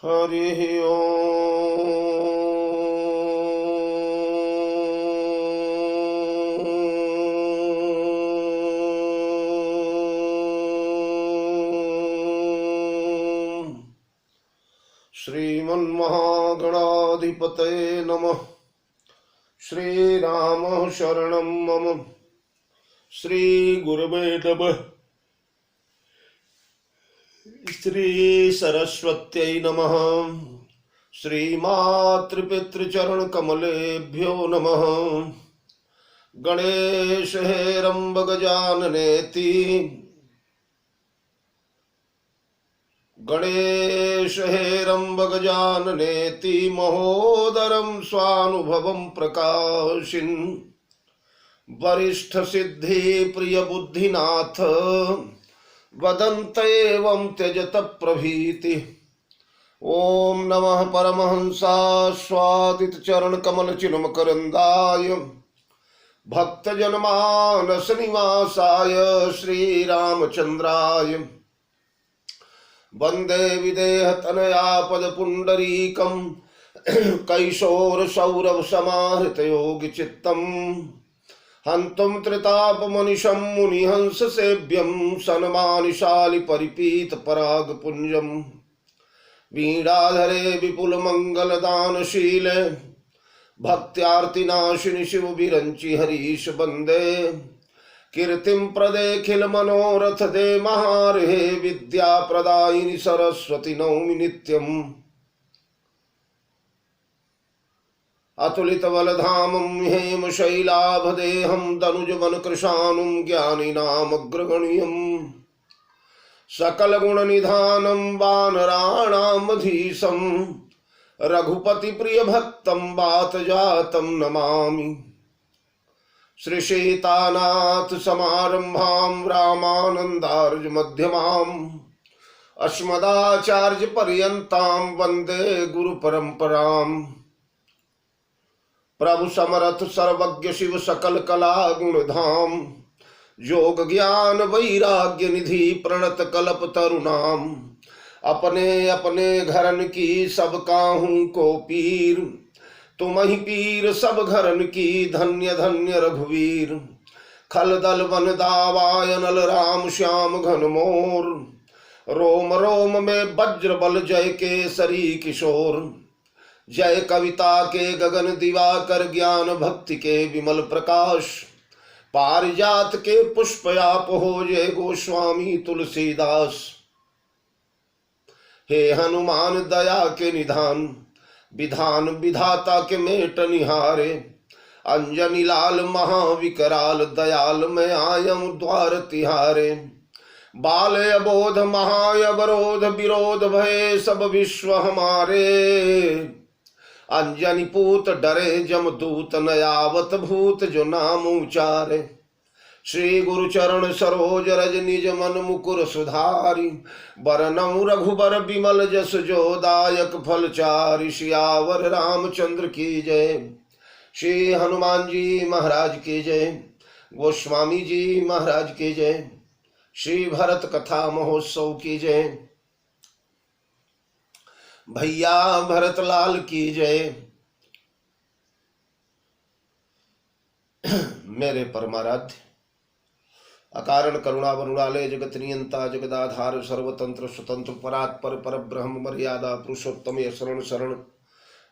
हरि ओम। श्रीमन्महागणाधिपतये नमः। श्रीराम शरणं मम। श्रीगुरवे नमः। श्रीसरस्वत्यै नमः। श्रीमातृपितृचरणकमलेभ्यो नमः। गणेश हेरम्ब गजाननेति गणेश हेरम्ब गजाननेति महोदरं स्वानुभवं प्रकाशिन् वरिष्ठ सिद्धि प्रिय बुद्धिनाथ वदन्त एवं त्यजत प्रभीति। ओम नमः परमहंसास्वादित चरण कमल चिन्मकरंदाय भक्तजनमानस निवासाय श्रीरामचंद्राय वंदे विदेह तनया पदपुंडरीकं कैशोर सौरभ समाहृत योगी चित्तम् हंतुम त्रितापमनिशं मुनिहंस सेव्यं सन्मानिशालि परिपीत पराग पुंजम वीणाधरे विपुल मंगल दानशील भक्त्यार्तिनाशिनि शिव विरंचि हरीश बंदे कीर्तिं प्रदेखिल मनोरथ दे महारे विद्या प्रदायिनि सरस्वती नौमि नित्यम् अतुलित बलधामं हेम शैलाभदेहं दनुजवन कृशानुं ज्ञानिनामग्रगण्यं सकल गुण निधानं वानराणामधीशं रघुपति प्रिय भक्तं वात जातं नमामि। श्री सीतानाथ समारंभां रामानंदार्ज मध्यमाम् अस्मदाचार्य पर्यन्तां वंदे गुरु परंपराम्। प्रभु समरथ सर्वज्ञ शिव सकल कला गुणधाम योग ज्ञान वैराग्य निधि प्रणत कल्प तरुणाम अपने अपने घरन की सब काहू को पीर तुम ही पीर सब घरन की धन्य धन्य रघुवीर खल दल बन दावाय नल राम श्याम घन मोर रोम रोम में वज्र बल जय केसरी किशोर जय कविता के गगन दिवाकर ज्ञान भक्ति के विमल प्रकाश पारिजात के पुष्पयाप हो जय गोस्वामी तुलसीदास। हे हनुमान दया के निधान विधान विधाता के मेट निहारे अंजनी लाल महाविकराल दयाल में आयम द्वार तिहारे बाल अबोध महाअवरोध विरोध भय सब विश्व हमारे अंजनी पूत डरे जमदूत नयावत भूत जो नाम उचारे श्री गुरु चरण सरोज रज निज मन मुकुर सुधारी बरनऊ रघुबर बिमल जस जो दायक फल चारि सियावर रामचंद्र की जय। श्री हनुमान जी महाराज की जय। गोस्वामी जी महाराज की जय। श्री भरत कथा महोत्सव की जय। भैया भरत लाल की जय। मेरे परमाराध्य अकारण करुणा वरुणालय जगत नियंता जगदाधार सर्वतंत्र स्वतंत्र परात्पर पर ब्रह्म मर्यादा पुरुषोत्तम शरण शरण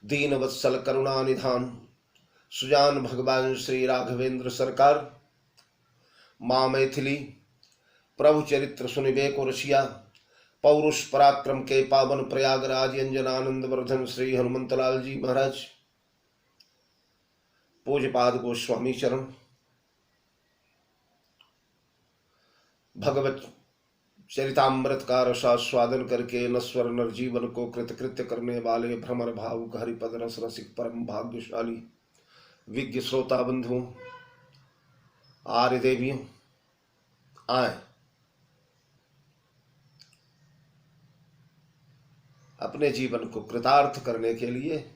दीन वत्सल करुणा निधान सुजान भगवान श्री राघवेंद्र सरकार माँ मैथिली प्रभु चरित्र सुनिबे को रसिया पौरुष पराक्रम के पावन प्रयागराज अंजनानंद वर्धन श्री हनुमंतलाल जी महाराज पूज्यपाद गोस्वामी चरण भगवत चरितामृत का रसास्वादन करके नश्वर नरजीवन को कृतकृत्य करने वाले भ्रमर भावुक हरिपद रस रसिक परम भाग्यशाली विज्ञ श्रोता बंधुओं आर्य देवियों आए अपने जीवन को कृतार्थ करने के लिए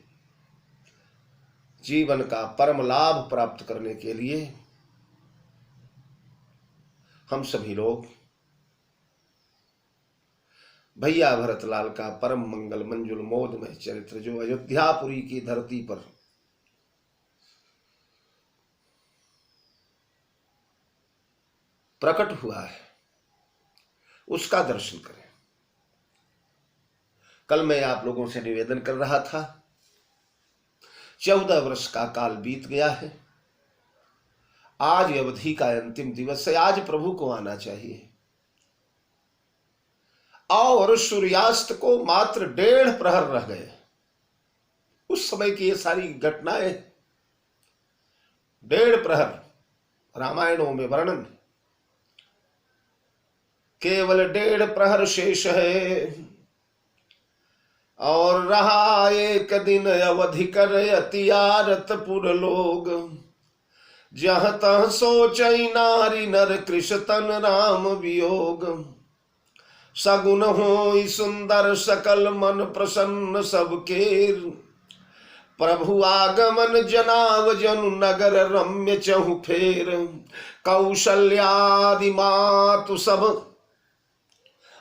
जीवन का परम लाभ प्राप्त करने के लिए हम सभी लोग भैया भरतलाल का परम मंगल मंजुल मोदमय चरित्र जो अयोध्यापुरी की धरती पर प्रकट हुआ है, उसका दर्शन करें। कल मैं आप लोगों से निवेदन कर रहा था, 14 वर्ष का काल बीत गया है, आज अवधि का अंतिम दिवस है, आज प्रभु को आना चाहिए। और सूर्यास्त को मात्र 1.5 प्रहर रह गए। उस समय की ये सारी घटनाएं 1.5 प्रहर रामायणों में वर्णन, केवल 1.5 प्रहर शेष है। और रहा एक दिन अवधि कर अतियारतपुर लोग, जह तह सोचई नारी नर कृष तन राम वियोग। सगुन होई सुंदर सकल मन प्रसन्न सबकेर, प्रभु आगमन जनाव जनु नगर रम्य चहु फेर। कौशल्यादि मातु सब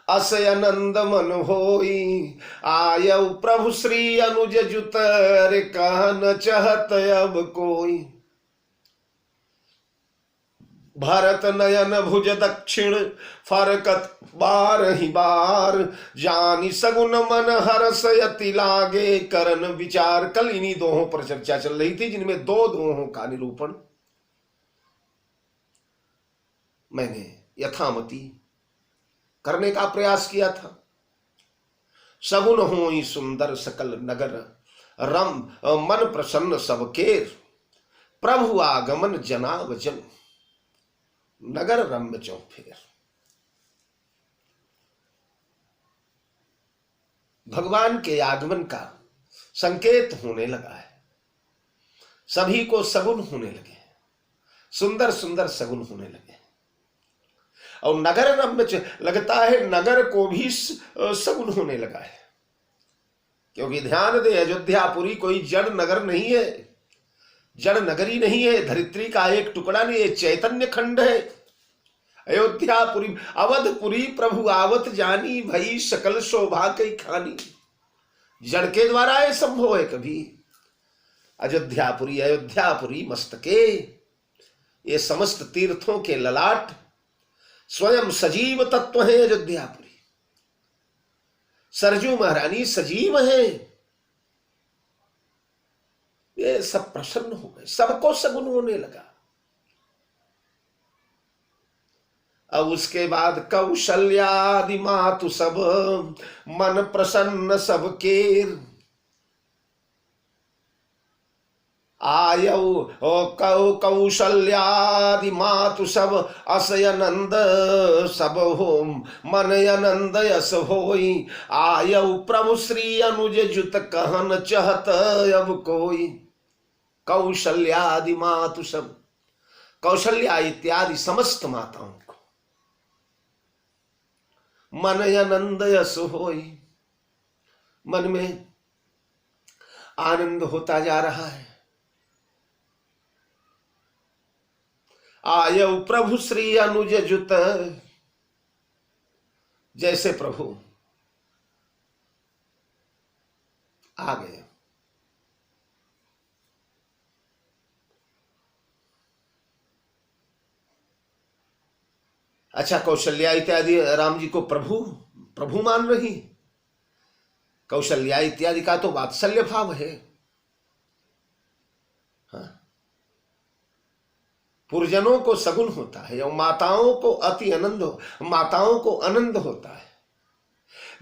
असय नंद मन होई, आयउ प्रभु श्री अनुज जुत रे कहन चहत अब कोई। भरत नयन भुज दक्षिण फरकत बार ही बार, जानी सगुन मन हरस यति लागे करन विचार। कल इन्हीं दोहों पर चर्चा चल रही थी, जिनमें 2 दोहों का निरूपण मैंने यथामति करने का प्रयास किया था। सगुन होई सुंदर सकल नगर रम मन प्रसन्न सबकेर, प्रभु आगमन जनाव जन नगर रम्य चौफेर। भगवान के आगमन का संकेत होने लगा है, सभी को सगुन होने लगे, सुंदर सुंदर सगुन होने लगे। और नगर रम्य लगता है, नगर को भी सगुन होने लगा है। क्योंकि ध्यान दे, अयोध्यापुरी कोई जड़ नगर नहीं है, जड़ नगरी नहीं है, धरित्री का एक टुकड़ा नहीं है, चैतन्य खंड है अयोध्यापुरी। अवधपुरी प्रभु आवत जानी, भई सकल शोभा कई खानी। जड़ के द्वारा ये संभव है कभी? अयोध्यापुरी, अयोध्यापुरी मस्तके, ये समस्त तीर्थों के ललाट स्वयं सजीव तत्व है। अयोध्यापुरी सरजू महारानी सजीव है। ये सब प्रसन्न हो गए, सबको सगुन होने लगा। अब उसके बाद कौशल्यादि मातु सब मन प्रसन्न सबकेर, आयौ कौशल्यादि मातु सब असय नंद सब हो मन आनंद यस होई। आयौ प्रभु श्री अनुज जुत कहन चहत अब कोई। कौशल्यादि मातु सब, कौशल्या इत्यादि समस्त माताओं को मन आनंद यस होई, मन में आनंद होता जा रहा है। आयौ प्रभु श्री अनुज जुत, जैसे प्रभु आ गए। अच्छा, कौशल्या इत्यादि राम जी को प्रभु प्रभु मान रही। कौशल्या इत्यादि का तो वात्सल्य भाव है। हाँ, पुरजनों को सगुन होता है और माताओं को अति आनंद, माताओं को आनंद होता है।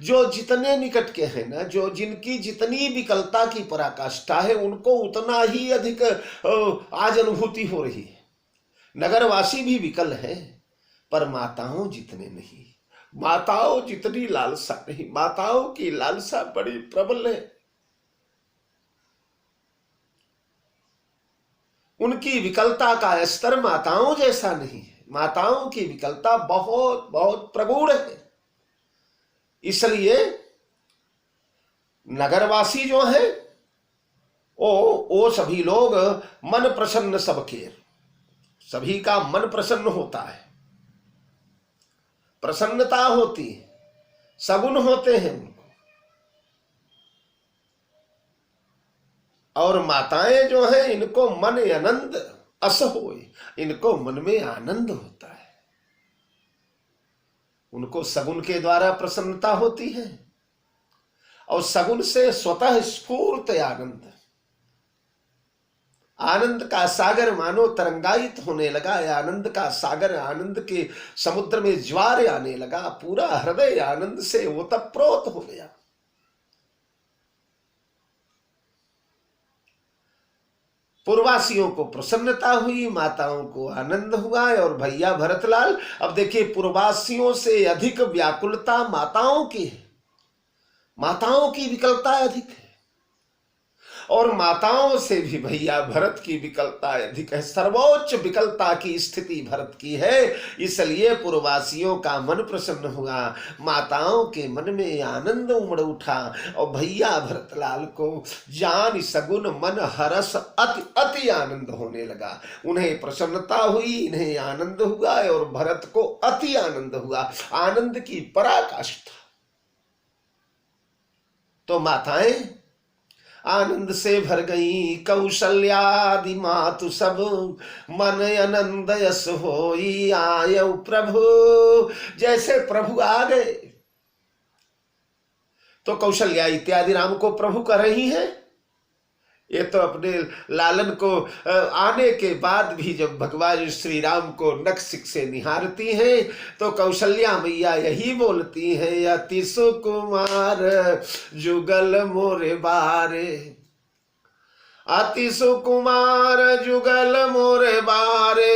जो जितने निकट के हैं ना, जो जिनकी जितनी विकलता की पराकाष्ठा है, उनको उतना ही अधिक आज अनुभूति हो रही है। नगरवासी भी विकल है, पर माताओं जितने नहीं, माताओं जितनी लालसा नहीं। माताओं की लालसा बड़ी प्रबल है। उनकी विकलता का स्तर माताओं जैसा नहीं है। माताओं की विकलता बहुत बहुत प्रगुण है। इसलिए नगरवासी जो है वो सभी लोग मन प्रसन्न सबके, सभी का मन प्रसन्न होता है, प्रसन्नता होती है, सगुन होते हैं उनको। और माताएं जो हैं इनको मन आनंद अस होए, इनको मन में आनंद होता है, उनको सगुन के द्वारा प्रसन्नता होती है और सगुन से स्वतः स्फूर्त आनंद, आनंद का सागर मानो तरंगायित होने लगा, आनंद का सागर, आनंद के समुद्र में ज्वार आने लगा, पूरा हृदय आनंद से ओतप्रोत हो गया। पूर्ववासियों को प्रसन्नता हुई, माताओं को आनंद हुआ। और भैया भरतलाल, अब देखिए पूर्ववासियों से अधिक व्याकुलता माताओं की है, माताओं की विकलता अधिक है, और माताओं से भी भैया भरत की विकलता अधिक है। सर्वोच्च विकलता की स्थिति भरत की है, इसलिए पूर्ववासियों का मन प्रसन्न हुआ, माताओं के मन में आनंद उमड़ उठा और भैया भरतलाल को जान सगुन मन हरस अति अति आनंद होने लगा। उन्हें प्रसन्नता हुई, इन्हें आनंद हुआ और भरत को अति आनंद हुआ, आनंद की पराकाष्ठा। तो माताएं आनंद से भर गई, कौशल्यादि मातु सब मन आनंद यस होई आयौ प्रभु। जैसे प्रभु आ गए तो कौशल्या इत्यादि राम को प्रभु कर रही हैं। ये तो अपने लालन को आने के बाद भी जब भगवान श्री राम को नक्सिक से निहारती हैं तो कौशल्या मैया यही बोलती हैं, अति सुकुमार जुगल मोरे बारे, अति सुकुमार जुगल मोरे बारे,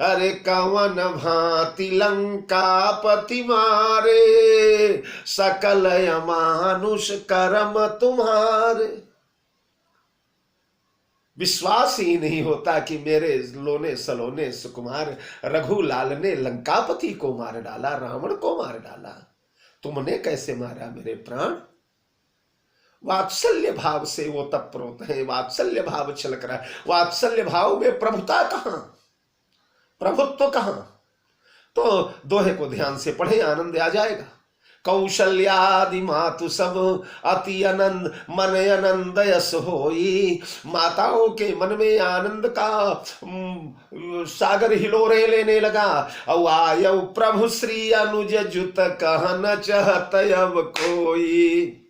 अरे कवन भांति लंका पति मारे, सकल अमानुष कर्म तुम्हारे। विश्वास ही नहीं होता कि मेरे लोने सलोने सुकुमार रघुलाल ने लंकापति को मार डाला, रावण को मार डाला। तुमने कैसे मारा मेरे प्राण? वात्सल्य भाव से वो तत्प्रोत है, वात्सल्य भाव छलक रहा है। वात्सल्य भाव में प्रभुता कहां, प्रभुत्व कहां? तो दोहे को ध्यान से पढ़े, आनंद आ जाएगा। कौशल्यादि मातु सब अति आनंद मन आनंद यस होई। माताओं के मन में आनंद का सागर हिलोरे लेने लगा। और आयौ प्रभु श्री अनुज जुत कहन चहत अब कोई।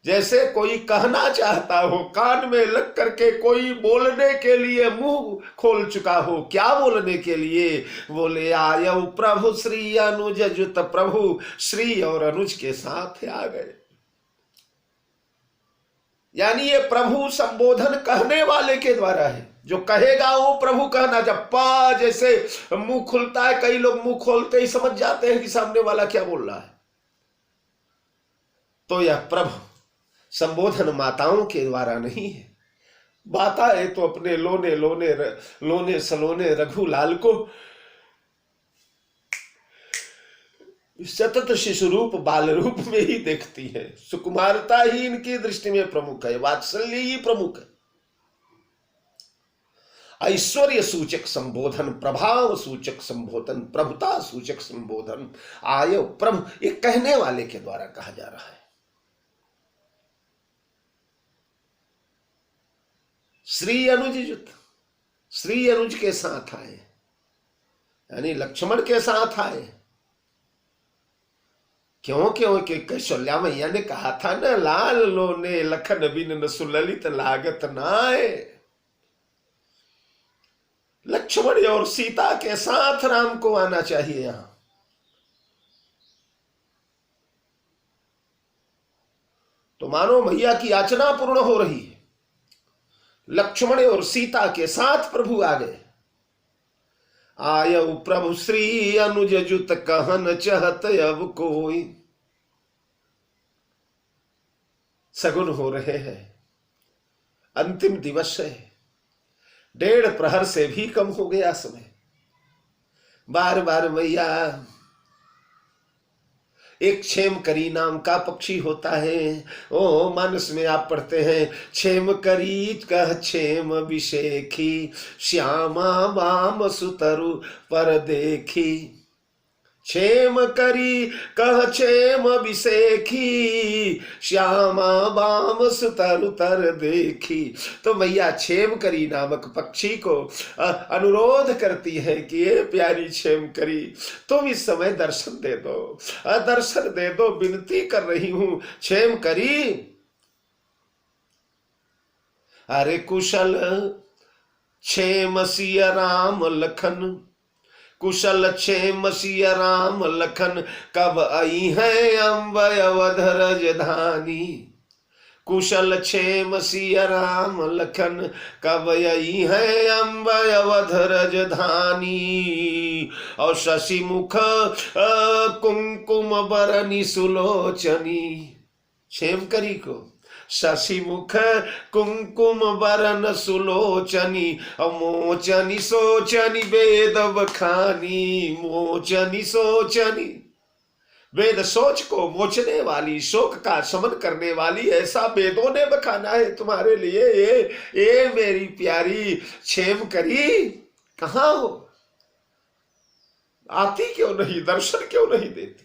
जैसे कोई कहना चाहता हो, कान में लग करके कोई बोलने के लिए मुंह खोल चुका हो, क्या बोलने के लिए? बोले आयौ प्रभु श्री अनुज जुत, प्रभु श्री और अनुज के साथ आ गए। यानी ये प्रभु संबोधन कहने वाले के द्वारा है, जो कहेगा वो प्रभु कहना। जब पा जैसे मुंह खुलता है, कई लोग मुंह खोलते ही समझ जाते हैं कि सामने वाला क्या बोल रहा है, तो यह प्रभु संबोधन माताओं के द्वारा नहीं है। माताएं तो अपने लोने सलोने रघुलाल को सतत शिशु रूप बाल रूप में ही देखती है। सुकुमारता ही इनकी दृष्टि में प्रमुख है, वात्सल्य ही प्रमुख है। ऐश्वर्य सूचक संबोधन, प्रभाव सूचक संबोधन, प्रभुता सूचक संबोधन, आयो प्रभु, ये कहने वाले के द्वारा कहा जा रहा है। श्री अनुज युत, श्री अनुज के साथ आए, यानी लक्ष्मण के साथ आए। क्यों? क्योंकि कौशल्या मैया ने कहा था ना, लाल लोने लखन बिन न सुललित लागत नाए। लक्ष्मण और सीता के साथ राम को आना चाहिए यहां। तो मानो मैया की याचना पूर्ण हो रही है। लक्ष्मण और सीता के साथ प्रभु आ गए। आयौ प्रभु श्री अनुज जुत कहन चहत अब कोई। सगुन हो रहे हैं, अंतिम दिवस है, 1.5 प्रहर से भी कम हो गया समय। बार बार मैया, एक क्षेम करी नाम का पक्षी होता है, ओ मानस में आप पढ़ते हैं, क्षेम करी कह क्षेम विशेखी, श्यामा वाम सुतरु पर देखी। क्षेम करी कह क्षेम विसेखी, श्यामा बाम सुतर उतर देखी। तो मैया क्षेम करी नामक पक्षी को अनुरोध करती है कि ये प्यारी क्षेम करी, तुम इस समय दर्शन दे दो, दर्शन दे दो, विनती कर रही हूं क्षेम करी। अरे कुशल क्षेम सिया राम लखन, कुशल क्षेम सिया राम लखन, कब आई है अम्ब अवध राजधानी। कुशल क्षेम सिया राम लखन, कब आई है अम्ब अवध राजधानी। और शशि मुख कुमकुम बरनी सुलोचनी, क्षेम करी को शशि मुख कुमकुम बरन सुलोचनी, मोचनी सोचनी वेद बखानी। मोचनी सोचनी, वेद सोच को मोचने वाली, शोक का शमन करने वाली, ऐसा वेदों ने बखाना है तुम्हारे लिए। ये मेरी प्यारी क्षेम करी कहाँ हो, आती क्यों नहीं, दर्शन क्यों नहीं देती।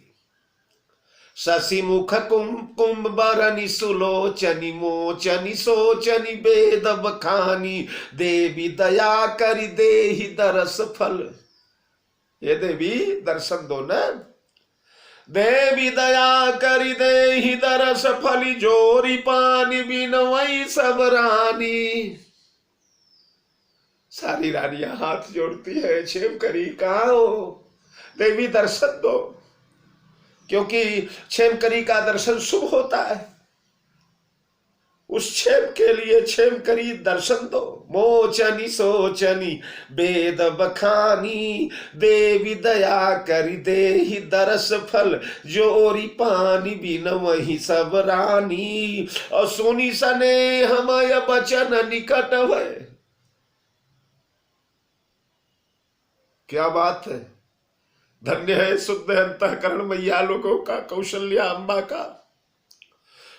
शशि मुख कुमकुम बरनी सुलोचनी, मोचनी सोचनी वेद बखानी। देवी दया करी देहि दरस फल, ये देवी दर्शन दो न। देवी दया करी देहि दरस फली, जोरी पानी बिनवई सब रानी। सारी रानियां हाथ जोड़ती है, क्षेम करी कहाँ हो, देवी दर्शन दो, क्योंकि क्षेम करी का दर्शन शुभ होता है। उस क्षेम के लिए क्षेम करी दर्शन दो। मोचनी सोचनी वेद बखानी, देवी दया करी देहि दरस फल, जोरी पानी बिन वही सब रानी। और सुनी सने हमय बचन निकट है। क्या बात है, धन्य है शुद्ध अंतःकरण मैया लोगों का, कौशल्या अम्बा का।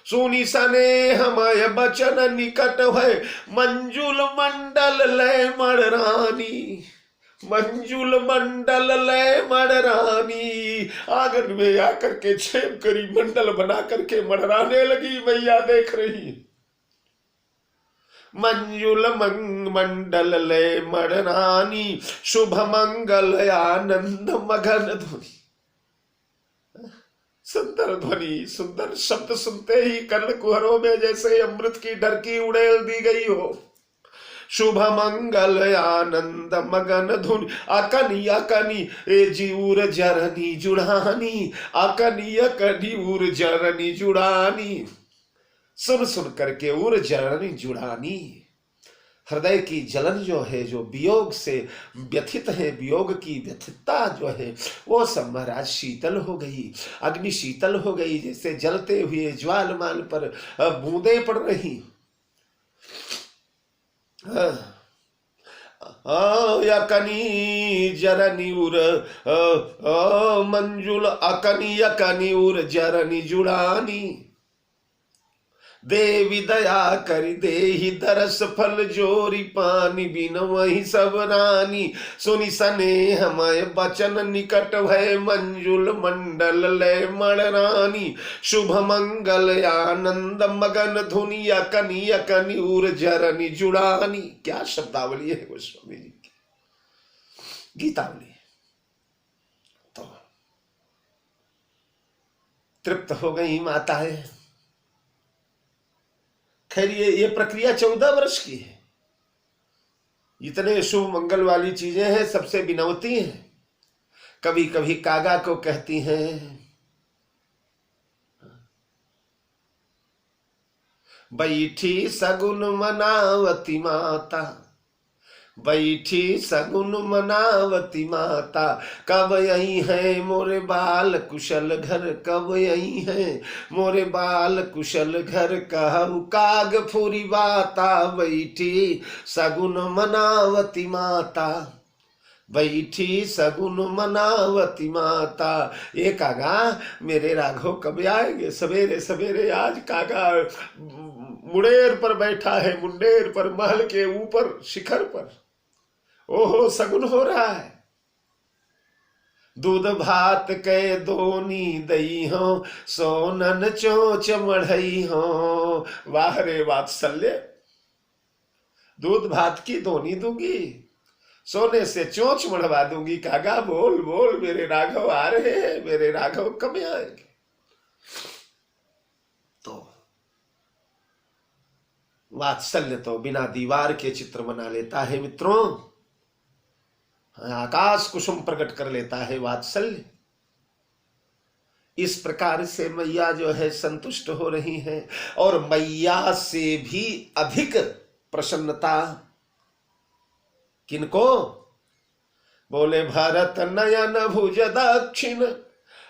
सुनी सने हमय बचन निकट है, मंजुल मंडल लय मणरानी। मंजुल मंडल लय मणरानी, आंगन में आकर के क्षेम करी मंडल बना करके मणराने लगी, मैया देख रही। मंजुल मंडल लय मणरानी, शुभ मंगल आनंद मगन ध्वनि। सुंदर ध्वनि, सुंदर शब्द सुनते ही कर्ण कुहरों में जैसे अमृत की ढरकी उड़ेल दी गई हो। शुभ मंगल आनंद मगन धुन, अकनी अकनी ए जीवर जरनी जुड़ानी। अकनी अकनी उर जरनी जुड़ानी, सुन सुन करके उर जरनी जुड़ानी। हृदय की जलन जो है, जो वियोग से व्यथित है, वियोग की व्यथितता जो है, वो सब महाराज शीतल हो गई। अग्नि शीतल हो गई, जैसे जलते हुए ज्वालमान पर बूंदे पड़ रही। अकनी जरनी उर मंजुल, अकनी अकनी उर जरनी जुड़ानी। देवी दया करी देहि दरस फल, जोरी पानी बिन वही सब रानी। सुनि सने हमय बचन निकट भय, मंजुल मंडल लय मणरानी। शुभ मंगल आनंद मगन धुनि, अकनी अकनी उर जरनी जुड़ानी। क्या शब्दावली है गोस्वामी जी की, गीतावली। तो तृप्त हो गई माताएं। खैर ये प्रक्रिया 14 वर्ष की है। इतने शुभ मंगल वाली चीजें हैं, सबसे विनवती हैं। कभी कभी कागा को कहती हैं, बैठी सगुन मनावती माता, बैठी सगुन मनावती माता। कब आई है मोरे बाल कुशल घर, कब आई है मोरे बाल कुशल घर। कहु काग फुरी बाता, बैठी सगुन मनावती माता, बैठी सगुन मनावती माता। ये कागा मेरे राघव कब आएंगे, सवेरे सवेरे। आज कागा मुंडेर पर बैठा है, मुंडेर पर, महल के ऊपर शिखर पर। ओहो, सगुन हो रहा है। दूध भात के दोनी दई हो, सोनन चोच मढ़ई हो। वाह रे वात्सल्य, दूध भात की दोनी दूंगी, सोने से चोंच मढ़वा दूंगी। कागा बोल बोल मेरे राघव आ रहे हैं, मेरे राघव कब आएंगे। तो वात्सल्य तो बिना दीवार के चित्र बना लेता है मित्रों, आकाश कुसुम प्रकट कर लेता है वात्सल्य। इस प्रकार से मैया जो है संतुष्ट हो रही है, और मैया से भी अधिक प्रसन्नता किनको? बोले भरत नयन भुज दक्षिण,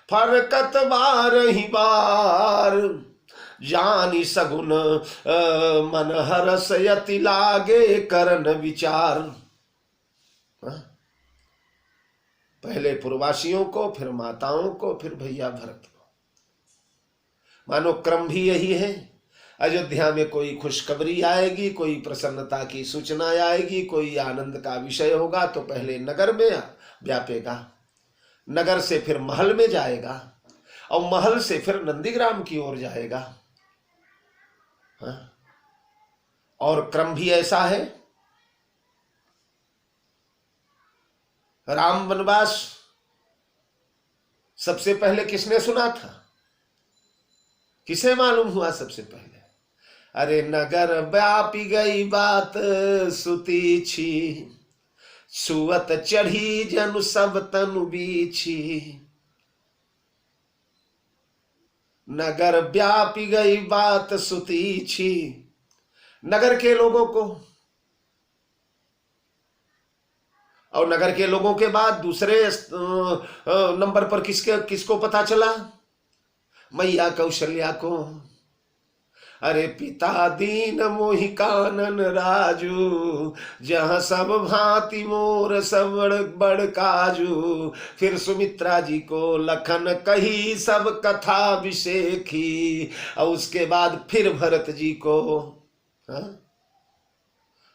फरकत बार ही बार, जानी सगुन मन हरस यति लागे करन विचार। पहले पूर्ववासियों को, फिर माताओं को, फिर भैया भरत को। मानो क्रम भी यही है। अयोध्या में कोई खुशखबरी आएगी, कोई प्रसन्नता की सूचना आएगी, कोई आनंद का विषय होगा तो पहले नगर में व्यापेगा, नगर से फिर महल में जाएगा, और महल से फिर नंदीग्राम की ओर जाएगा। हाँ? और क्रम भी ऐसा है। राम वनवास सबसे पहले किसने सुना था? किसे मालूम हुआ सबसे पहले? अरे नगर व्यापी गई बात सुती छी, छुअत चढ़ी जनु सब तनु बीछी। नगर व्यापी गई बात सुती छी, नगर के लोगों को, और नगर के लोगों के बाद दूसरे नंबर पर किसको पता चला? मैया कौशल्या को। अरे पिता दीन मोहि कानन राजू, जहाँ सब भांति मोर सब बड़ काजू। फिर सुमित्रा जी को लखन कही सब कथा विशेखी, और उसके बाद फिर भरत जी को। हाँ?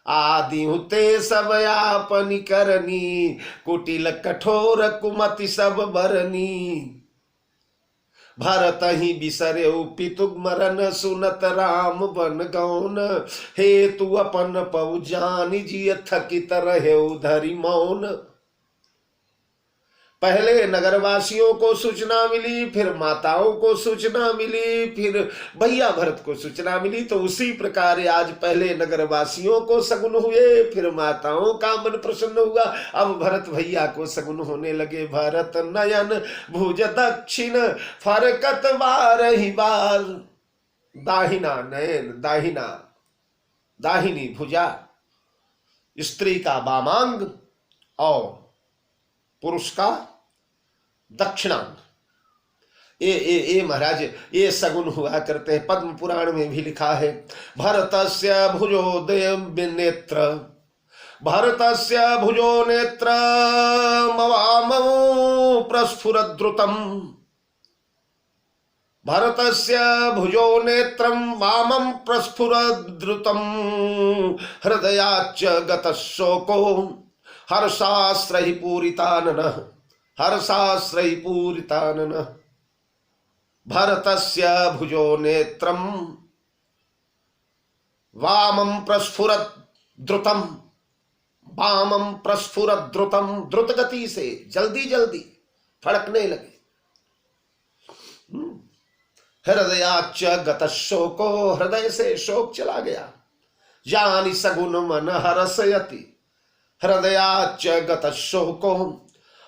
आदि हुते सब आपनी करनी, कुटिल कठोर कुमति सब बरनी। भरत ही बिसरे पितु मरन, सुनत राम बन गौन। हे तू अपन पौ जानी, जिय थकित रहे उधरी मौन। पहले नगरवासियों को सूचना मिली, फिर माताओं को सूचना मिली, फिर भैया भरत को सूचना मिली। तो उसी प्रकार आज पहले नगरवासियों को सगुन हुए, फिर माताओं का मन प्रसन्न हुआ, अब भरत भैया को सगुन होने लगे। भरत नयन भुज दक्षिण, फरकत बार ही बार। दाहिना नयन, दाहिनी भुजा स्त्री का वामांग, और पुरुष का दक्षिणांग। ये महाराज ये सगुन हुआ करते हैं। पद्म पुराण में भी लिखा है, भरतस्य भुजोदय नेत्र, भरतस्य भुजो नेत्र मवामो प्रस्फुरद्रुतम। भरतस्य भुजो नेत्रम वामं प्रस्फुरद्रुतम, हृदयाच्च गतः शोको हर्षाश्रहि पूरिताननः, हर्षाश्रहि पूरिताननः। भरतस्य भुजो नेत्रम वामं प्रस्फुरत् द्रुतम, वामं प्रस्फुरत् द्रुतम, द्रुत गति से जल्दी जल्दी फड़कने लगे। हृदयाच्च गतः शोको, हृदय से शोक चला गया। जानि सगुन मन हर्षयति, हृदयाच्च गतः शोको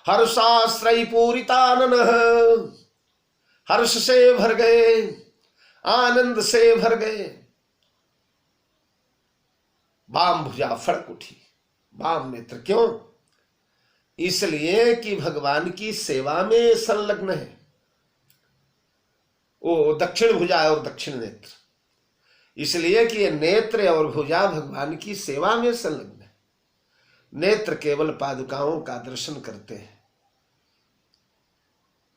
हर्षाश्रयि पूरिताननः। हर्ष से भर गए, आनंद से भर गए। वाम भुजा फड़क उठी, वाम नेत्र। क्यों? इसलिए कि भगवान की सेवा में संलग्न है। वो दक्षिण भुजा और दक्षिण नेत्र, इसलिए कि ये नेत्र और भुजा भगवान की सेवा में संलग्न है। नेत्र केवल पादुकाओं का दर्शन करते हैं,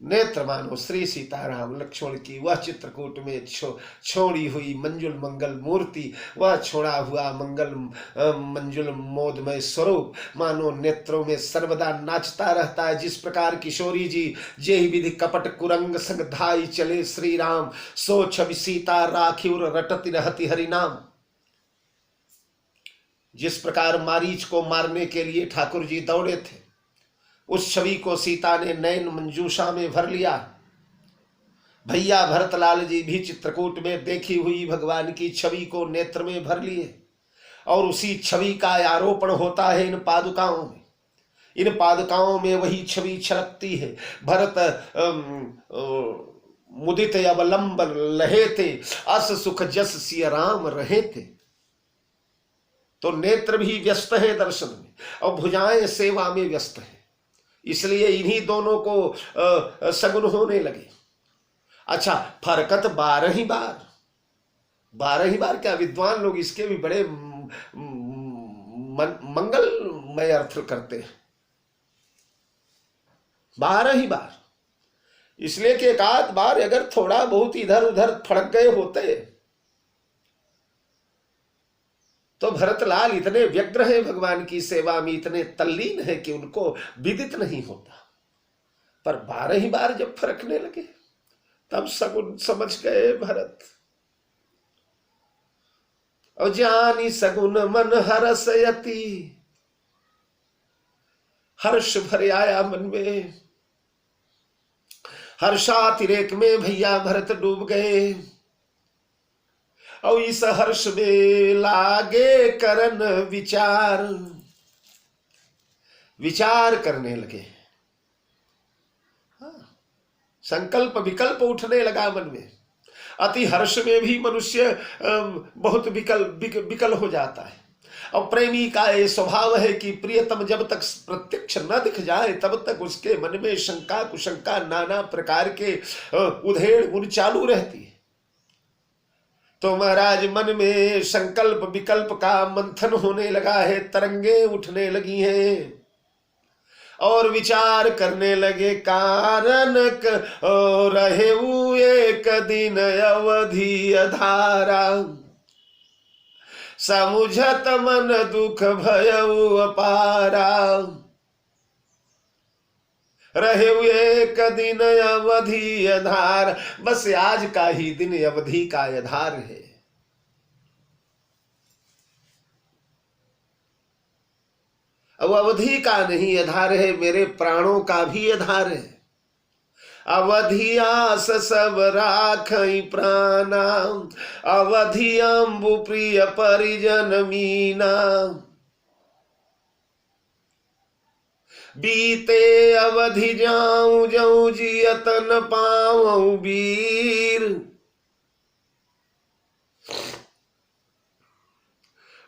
नेत्र मानो श्री सीताराम लक्ष्मण की वह चित्रकूट में छोड़ी हुई मंजुल मंगल मूर्ति, वह छोड़ा हुआ मंजुल मोदमय स्वरूप मानो नेत्रों में सर्वदा नाचता रहता है। जिस प्रकार किशोरी जी जेहि विधि कपट कुरंग संग धाई चले श्री राम, सो छवि सीता राखिउर रटति रहति हरि नाम। जिस प्रकार मारीच को मारने के लिए ठाकुर जी दौड़े थे, उस छवि को सीता ने नयन मंजूषा में भर लिया। भैया भरतलाल जी भी चित्रकूट में देखी हुई भगवान की छवि को नेत्र में भर लिए, और उसी छवि का आरोपण होता है इन पादुकाओं में। इन पादुकाओं में वही छवि छलकती है। भरत मुदित अवलंबन लहे थे, अस सुख जस सिय राम रहे थे। तो नेत्र भी व्यस्त है दर्शन में और भुजाएं सेवा में व्यस्त है, इसलिए इन्हीं दोनों को सगुन होने लगे। अच्छा, फरकत 12 ही बार, 12 ही बार क्या, विद्वान लोग इसके भी बड़े मंगलमय अर्थ करते हैं। 12 ही बार, इसलिए कि एक आध बार अगर थोड़ा बहुत इधर उधर फड़क गए होते तो भरतलाल इतने व्यग्र हैं भगवान की सेवा में, इतने तल्लीन है कि उनको विदित नहीं होता। पर 12 ही बार जब फरकने लगे तब सगुन समझ गए भरत। और जानी सगुन मन हरसयति, हर्ष भर आया मन में। हर्षातिरेक में भैया भरत डूब गए और इस हर्ष में लागे करन विचार, विचार करने लगे। संकल्प विकल्प उठने लगा मन में। अति हर्ष में भी मनुष्य बहुत विकल हो जाता है। और प्रेमी का ये स्वभाव है कि प्रियतम जब तक प्रत्यक्ष न दिख जाए तब तक उसके मन में शंका कुशंका नाना प्रकार के उधेड़ बुन चालू रहती है। तो महाराज मन में संकल्प विकल्प का मंथन होने लगा है, तरंगे उठने लगी हैं और विचार करने लगे। कारण रहे एक दिन अवधि धारा, समुझत मन दुख भयउ अपारा। रहे एक दिन अवधि आधार, बस आज का ही दिन अवधि का आधार है। अब अवधि का नहीं आधार है, मेरे प्राणों का भी आधार है। अवधि आस सब राखई प्राणा, अवधि अम्बु प्रिय परिजन मीना। बीते अवधि जाऊं जाऊं जियत न पाऊं वीर।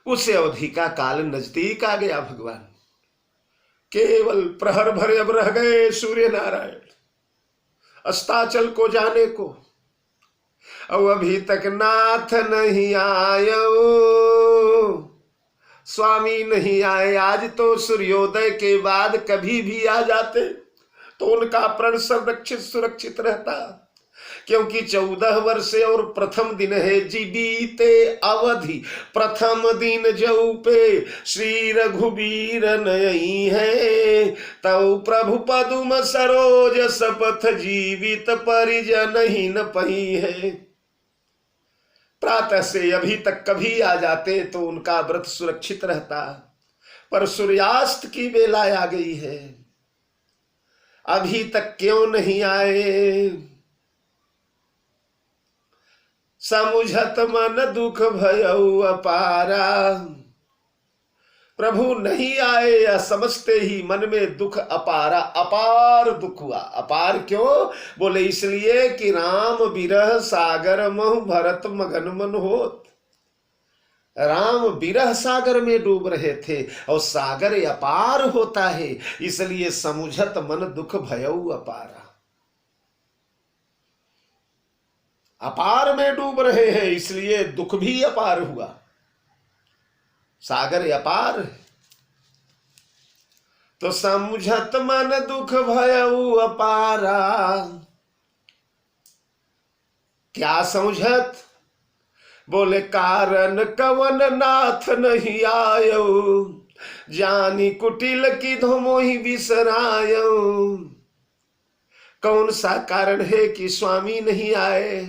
उस अवधि का काल नजदीक आ गया भगवान। केवल प्रहर भर अब रह गए सूर्य नारायण अस्ताचल को जाने को। अब अभी तक नाथ नहीं आयो, स्वामी नहीं आए। आज तो सूर्योदय के बाद कभी भी आ जाते तो उनका प्राण संरक्षित सुरक्षित रहता, क्योंकि 14 वर्ष और प्रथम दिन है जी बीते अवधि। प्रथम दिन जऊ पे श्री रघुबीर नई है, तऊ प्रभु पदुम सरोज सपथ जीवित परिजन ही न पही है। प्रातः से अभी तक कभी आ जाते तो उनका व्रत सुरक्षित रहता, पर सूर्यास्त की बेला आ गई है, अभी तक क्यों नहीं आए। समुझत मन दुख भयउ अपारा। प्रभु नहीं आए या समझते ही मन में दुख अपारा, अपार दुख हुआ। अपार क्यों? बोले इसलिए कि राम बिरह सागर महु भरत मगन मन होत। राम बिरह सागर में डूब रहे थे और सागर अपार होता है, इसलिए समुझत मन दुख भयउ अपारा। अपार में डूब रहे हैं इसलिए दुख भी अपार हुआ। सागर अपार है। तो समझत मन दुख भयऊ अपारा। क्या समझत? बोले कारण कवन नाथ नहीं आयो, जानी कुटिल की धोमोहि बिसरायो। कौन सा कारण है कि स्वामी नहीं आए?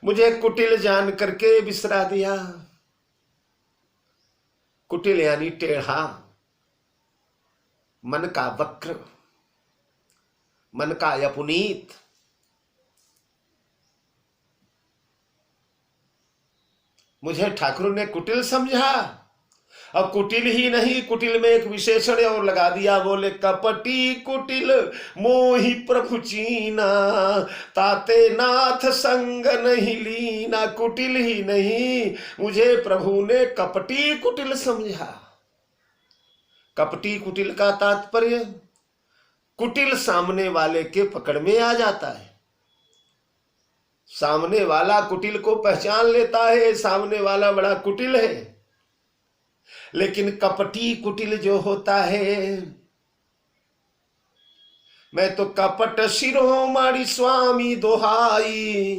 मुझे कुटिल जान करके बिसरा दिया। कुटिल यानी टेढ़ा, मन का वक्र, मन का अपनीत। मुझे ठाकुर ने कुटिल समझा। अब कुटिल ही नहीं, कुटिल में एक विशेषण और लगा दिया। बोले कपटी कुटिल मोहि प्रभु चीना, ताते नाथ संग नहीं लीना। कुटिल ही नहीं, मुझे प्रभु ने कपटी कुटिल समझा। कपटी कुटिल का तात्पर्य, कुटिल सामने वाले के पकड़ में आ जाता है। सामने वाला कुटिल को पहचान लेता है, सामने वाला बड़ा कुटिल है। लेकिन कपटी कुटिल जो होता है, मैं तो कपट शिरोमणि स्वामी दोहाई।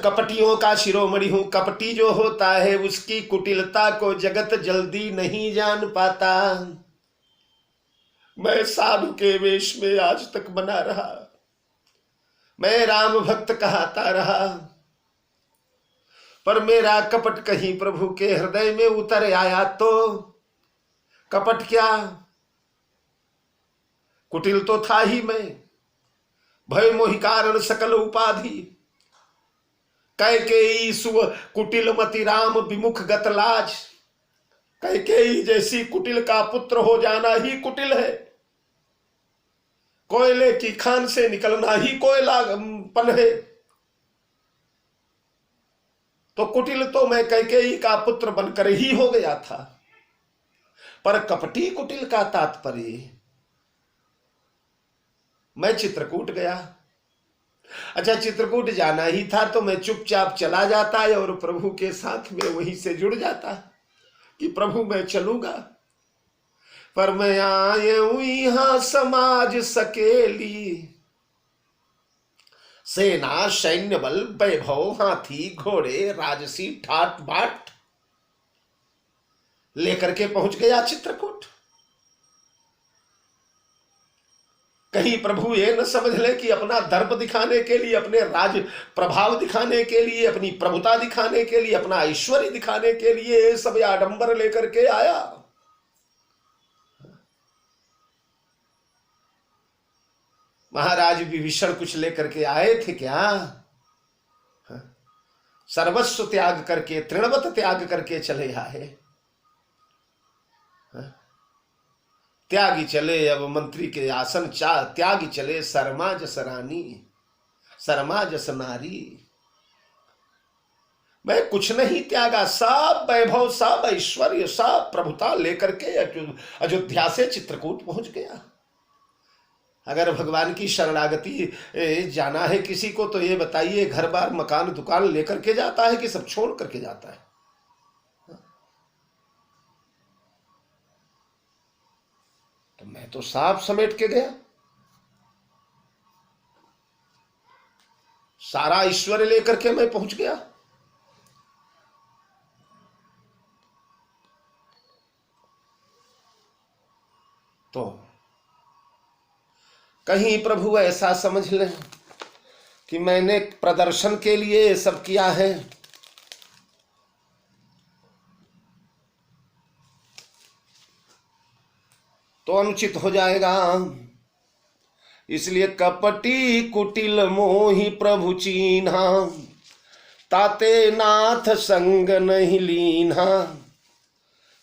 कपटियों का शिरोमणि हूं। कपटी जो होता है उसकी कुटिलता को जगत जल्दी नहीं जान पाता। मैं साधु के वेश में आज तक बना रहा, मैं राम भक्त कहता रहा, पर मेरा कपट कहीं प्रभु के हृदय में उतर आया तो कपट क्या, कुटिल तो था ही मैं। भय मोहि कारण सकल उपाधि, कैकेयी सुव कुटिल मति राम विमुख गत लाज। कैकेयी जैसी कुटिल का पुत्र हो जाना ही कुटिल है। कोयले की खान से निकलना ही कोयलापन है। तो कुटिल तो मैं कैकेयी का पुत्र बनकर ही हो गया था। पर कपटी कुटिल का तात्पर्य, मैं चित्रकूट गया। अच्छा, चित्रकूट जाना ही था तो मैं चुपचाप चला जाता है और प्रभु के साथ में वहीं से जुड़ जाता कि प्रभु मैं चलूंगा। पर मैं आए हूं यहां समाज सकेली, सेना सैन्य बल वैभव हाथी घोड़े राजसी ठाट बाट लेकर के पहुंच गया चित्रकूट। कहीं प्रभु ये न समझ ले कि अपना दर्प दिखाने के लिए, अपने राज प्रभाव दिखाने के लिए, अपनी प्रभुता दिखाने के लिए, अपना ऐश्वर्य दिखाने के लिए सब आडंबर लेकर के आया। महाराज विभीषण कुछ लेकर के आए थे क्या? सर्वस्व त्याग करके, तृणवत त्याग करके चले आए। त्यागी चले अब मंत्री के आसन, त्यागी चले शर्मा जस रानी, शर्मा जस नारी। मैं कुछ नहीं त्यागा, सब वैभव, सब ऐश्वर्य, सब प्रभुता लेकर के अयोध्या से चित्रकूट पहुंच गया। अगर भगवान की शरणागति जाना है किसी को तो ये बताइए, घर बार मकान दुकान लेकर के जाता है कि सब छोड़ करके जाता है? तो मैं तो साफ समेट के गया, सारा ऐश्वर्य लेकर के मैं पहुंच गया। तो कहीं प्रभु ऐसा समझ ले कि मैंने प्रदर्शन के लिए ये सब किया है। तो अनुचित हो जाएगा। इसलिए कपटी कुटिल मोहि प्रभु चीन्हा, ताते नाथ संग नहीं लीन्हा।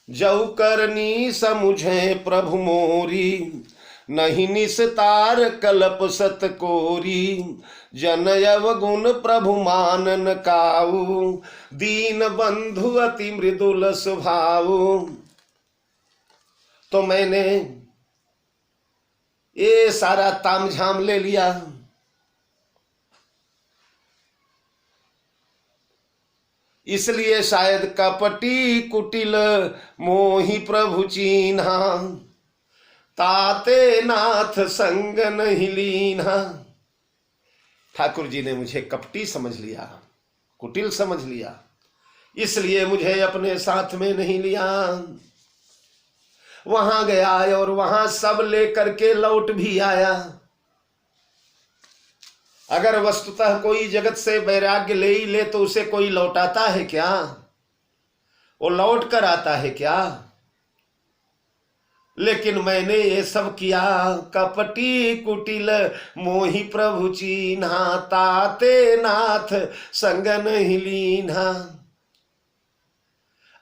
जऊ करनी समुझे प्रभु मोरी, नहीं निस्तार कल्प सत कोरी। जनयव गुण प्रभु मानन काऊ, दीन बंधु अति मृदुल स्वभाव। तो मैंने ये सारा तामझाम ले लिया। इसलिए शायद कपटी कुटिल मोहि प्रभु चीन्हा, ताते नाथ संग नहीं लीन्हा। ठाकुर जी ने मुझे कपटी समझ लिया, कुटिल समझ लिया, इसलिए मुझे अपने साथ में नहीं लिया। वहां गया और वहां सब लेकर के लौट भी आया। अगर वस्तुतः कोई जगत से वैराग्य ले ही ले तो उसे कोई लौटाता है क्या? वो लौट कर आता है क्या? लेकिन मैंने ये सब किया। कपटी कुटिल मोहि प्रभु चीन्हा, ताते नाथ संग नहीं लीन्हा।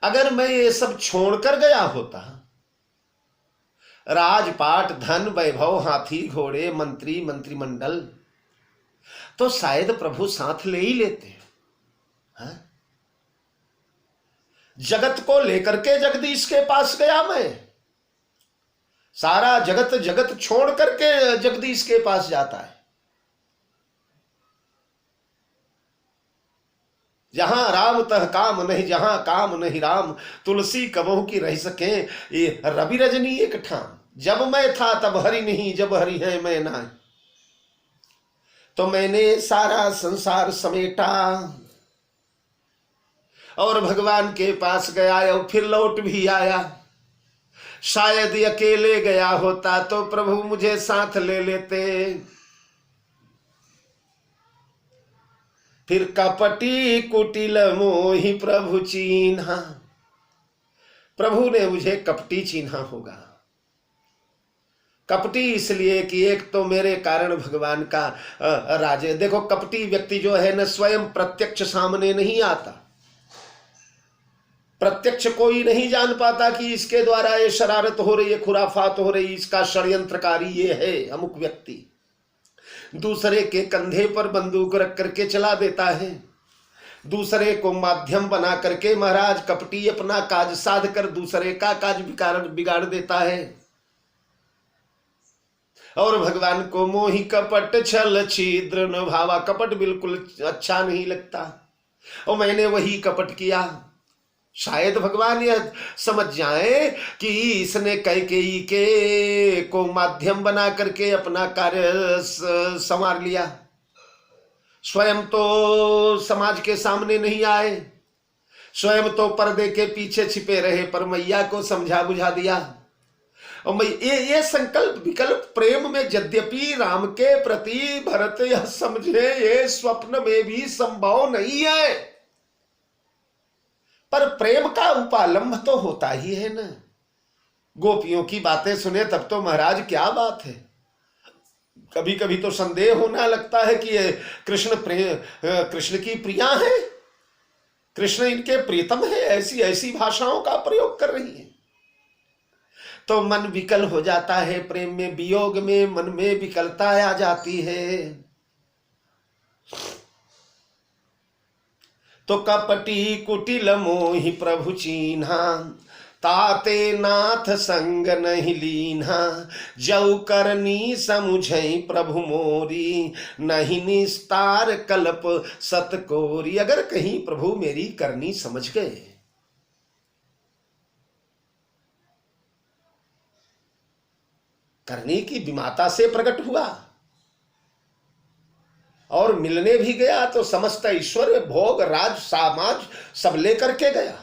अगर मैं ये सब छोड़कर गया होता, राजपाट धन वैभव हाथी घोड़े मंत्री मंत्रिमंडल, तो शायद प्रभु साथ ले ही लेते हैं। जगत को लेकर के जगदीश के पास गया मैं। सारा जगत छोड़ करके जगदीश के पास जाता है। जहां राम तह काम नहीं, जहां काम नहीं राम, तुलसी कबहू की रह सके ये रवि रजनी एक ठाम। जब मैं था तब हरि नहीं, जब हरि है मैं ना। तो मैंने सारा संसार समेटा और भगवान के पास गया और फिर लौट भी आया। शायद अकेले गया होता तो प्रभु मुझे साथ ले लेते। फिर कपटी कुटिल मोहि प्रभु चीन्हा, प्रभु ने मुझे कपटी चीन्हा होगा। कपटी इसलिए कि एक तो मेरे कारण भगवान का राज। देखो कपटी व्यक्ति जो है न स्वयं प्रत्यक्ष सामने नहीं आता। प्रत्यक्ष कोई नहीं जान पाता कि इसके द्वारा ये शरारत हो रही है, खुराफात हो रही, इसका षड्यंत्रकारी ये है अमुक व्यक्ति। दूसरे के कंधे पर बंदूक रख करके चला देता है, दूसरे को माध्यम बना करके महाराज कपटी अपना काज साध कर दूसरे का काज बिगाड़ देता है। और भगवान को मोहि कपट छल छिद्र न भावा, कपट बिल्कुल अच्छा नहीं लगता और मैंने वही कपट किया। शायद भगवान यह समझ जाए कि इसने कैकेयी के को माध्यम बना करके अपना कार्य संवार लिया। स्वयं तो समाज के सामने नहीं आए, स्वयं तो पर्दे के पीछे छिपे रहे, पर मैया को समझा बुझा दिया। और ये संकल्प विकल्प प्रेम में यद्यपि राम के प्रति भरत यह समझे ये स्वप्न में भी संभव नहीं है, पर प्रेम का उपालंब तो होता ही है ना। गोपियों की बातें सुने तब तो महाराज क्या बात है। कभी कभी तो संदेह होना लगता है कि ये कृष्ण की प्रिया है, कृष्ण इनके प्रीतम है, ऐसी ऐसी भाषाओं का प्रयोग कर रही है। तो मन विकल हो जाता है, प्रेम में वियोग में मन में विकलता आ जाती है। तो कपटी कुटिल मोहि प्रभु चीन्हा, ताते नाथ संग नहीं लीन्हा। जऊ करनी समुझई प्रभु मोरी, नहीं निस्तार कल्प सतकोरी। अगर कहीं प्रभु मेरी करनी समझ गए, करनी की विमाता से प्रकट हुआ और मिलने भी गया तो समस्त ऐश्वर्य भोग राज समाज सब लेकर के गया।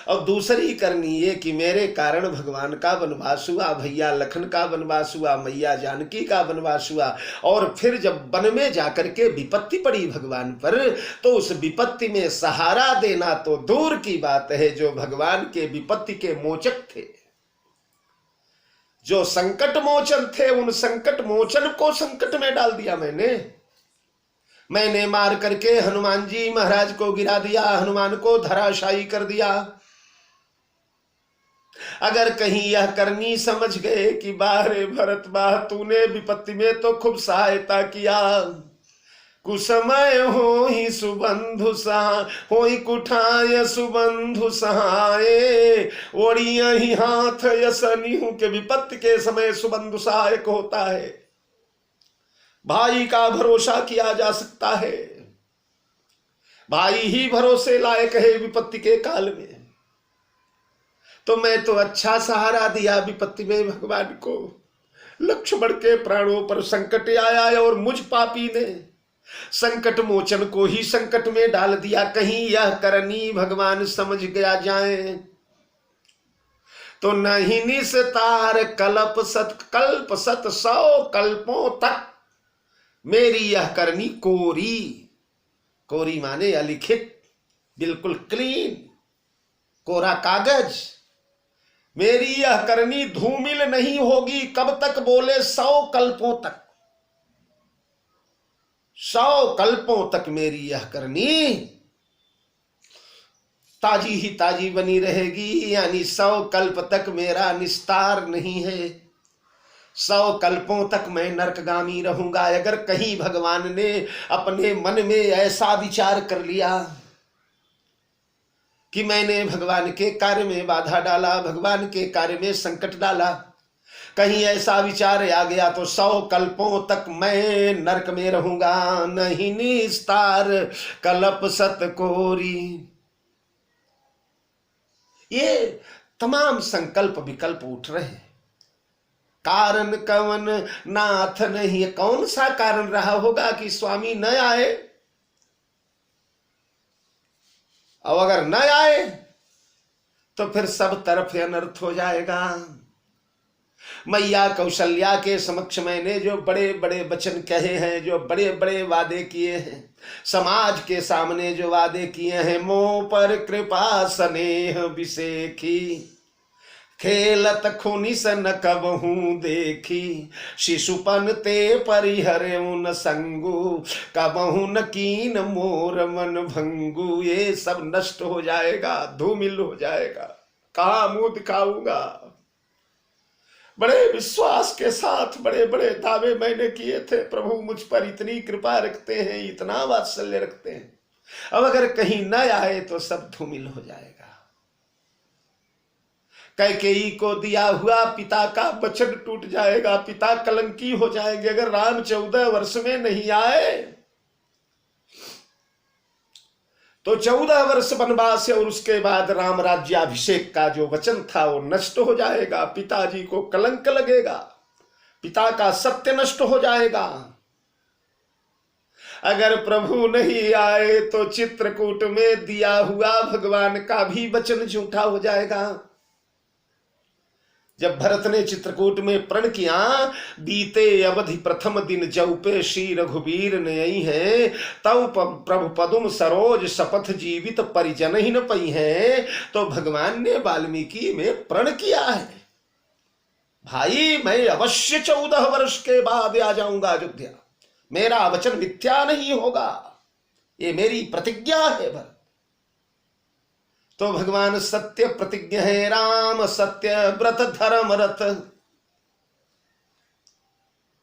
और दूसरी करनी ये कि मेरे कारण भगवान का वनवास हुआ, भैया लखन का वनवास हुआ, मैया जानकी का वनवास हुआ। और फिर जब वन में जाकर के विपत्ति पड़ी भगवान पर, तो उस विपत्ति में सहारा देना तो दूर की बात है, जो भगवान के विपत्ति के मोचक थे, जो संकट मोचन थे, उन संकट मोचन को संकट में डाल दिया मैंने मार करके हनुमान जी महाराज को गिरा दिया, हनुमान को धराशायी कर दिया। अगर कहीं यह करनी समझ गए कि बाहरे भरत बाह, तूने विपत्ति में तो खूब सहायता किया, कुसमय हो ही सुबंधु सहा, हो ही कुठाय सुबंधु सहाय, ओढ़िया ही हाथ यसनी हूं के विपत्ति के समय सुबंधु सहायक होता है। भाई का भरोसा किया जा सकता है, भाई ही भरोसे लायक है विपत्ति के काल में। तो मैं तो अच्छा सहारा दिया विपत्ति में भगवान को। लक्ष्मण के प्राणों पर संकट आया और मुझ पापी ने संकट मोचन को ही संकट में डाल दिया। कहीं यह करनी भगवान समझ गया जाए तो नहीं निस्तार कल्प सत 100 कल्पों तक मेरी यह करनी कोरी। कोरी माने अलिखित, बिल्कुल क्लीन, कोरा कागज। मेरी यह करनी धूमिल नहीं होगी। कब तक बोले? 100 कल्पों तक। 100 कल्पों तक मेरी यह करनी ताजी ही ताजी बनी रहेगी। यानी 100 कल्प तक मेरा निस्तार नहीं है। 100 कल्पों तक मैं नरकगामी रहूंगा। अगर कहीं भगवान ने अपने मन में ऐसा विचार कर लिया कि मैंने भगवान के कार्य में बाधा डाला, भगवान के कार्य में संकट डाला, कहीं ऐसा विचार आ गया तो 100 कल्पों तक मैं नरक में रहूंगा। नहीं निस्तार कल्प सत कोरी। ये तमाम संकल्प विकल्प उठ रहे हैं। कारण कवन नाथ नहीं। कौन सा कारण रहा होगा कि स्वामी न आए? और अगर न आए तो फिर सब तरफ अनर्थ हो जाएगा। मैया कौशल्या के समक्ष मैंने जो बड़े बड़े वचन कहे हैं, जो बड़े बड़े वादे किए हैं, समाज के सामने जो वादे किए हैं, मोह पर कृपा स्नेह विसेखी, खेलत खुनी सन कबहू देखी, शिशुपन ते परिहरे उन संगु, कबहू न कीन मोर मन भंगु। ये सब नष्ट हो जाएगा, धूमिल हो जाएगा। कहाँ मुंह दिखाऊंगा? बड़े विश्वास के साथ बड़े बड़े दावे मैंने किए थे, प्रभु मुझ पर इतनी कृपा रखते हैं, इतना वात्सल्य रखते हैं। अब अगर कहीं न आए तो सब धूमिल हो जाएगा। कैकेयी को दिया हुआ पिता का वचन टूट जाएगा, पिता कलंकी हो जाएंगे। अगर राम 14 वर्ष में नहीं आए तो 14 वर्ष वनवास और उसके बाद राम राज्याभिषेक का जो वचन था वो नष्ट हो जाएगा। पिताजी को कलंक लगेगा, पिता का सत्य नष्ट हो जाएगा। अगर प्रभु नहीं आए तो चित्रकूट में दिया हुआ भगवान का भी वचन झूठा हो जाएगा। जब भरत ने चित्रकूट में प्रण किया, बीते अवधि प्रथम दिन जौपे श्री रघुवीर नई है, तब प्रभु पदुम सरोज शपथ जीवित परिजन ही न पई है। तो भगवान ने वाल्मीकि में प्रण किया है, भाई मैं अवश्य 14 वर्ष के बाद आ जाऊंगा अयोध्या, मेरा वचन मिथ्या नहीं होगा, ये मेरी प्रतिज्ञा है। भरत तो भगवान सत्य प्रतिज्ञ है, राम सत्य व्रत धर्म रथ।